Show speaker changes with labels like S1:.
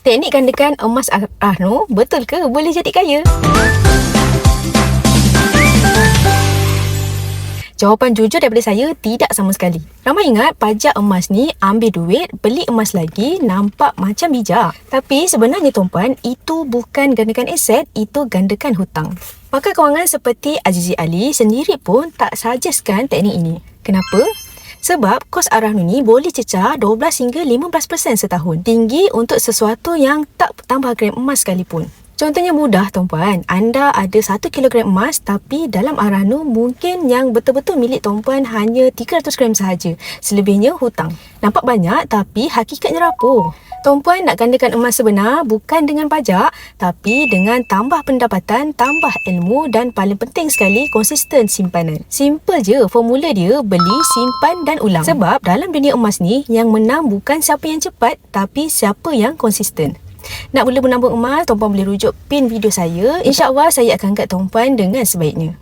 S1: Teknik gandakan emas Rahno, betul ke boleh jadi kaya? Jawapan jujur daripada saya, tidak sama sekali. Ramai ingat pajak emas ni ambil duit, beli emas lagi, nampak macam bijak. Tapi sebenarnya tuan-puan, itu bukan gandakan aset, itu gandakan hutang. Pakar kewangan seperti Azizi Ali sendiri pun tak suggestkan teknik ini. Kenapa? Sebab kos Rahno ni boleh cecah 12 hingga 15% setahun. Tinggi untuk sesuatu yang tak tambah gram emas sekalipun. Contohnya mudah tuan-puan, anda ada 1 kilogram emas tapi dalam Rahno mungkin yang betul-betul milik tuan-puan hanya 300 gram sahaja. Selebihnya hutang. Nampak banyak tapi hakikatnya rapuh. Tuan-puan nak gandakan emas sebenar bukan dengan pajak tapi dengan tambah pendapatan, tambah ilmu dan paling penting sekali konsisten simpanan. Simple je, formula dia beli, simpan dan ulang. Sebab dalam dunia emas ni yang menang bukan siapa yang cepat tapi siapa yang konsisten. Nak mula menabung emas, tuan-puan boleh rujuk pin video saya. InsyaAllah saya akan angkat tuan-puan dengan sebaiknya.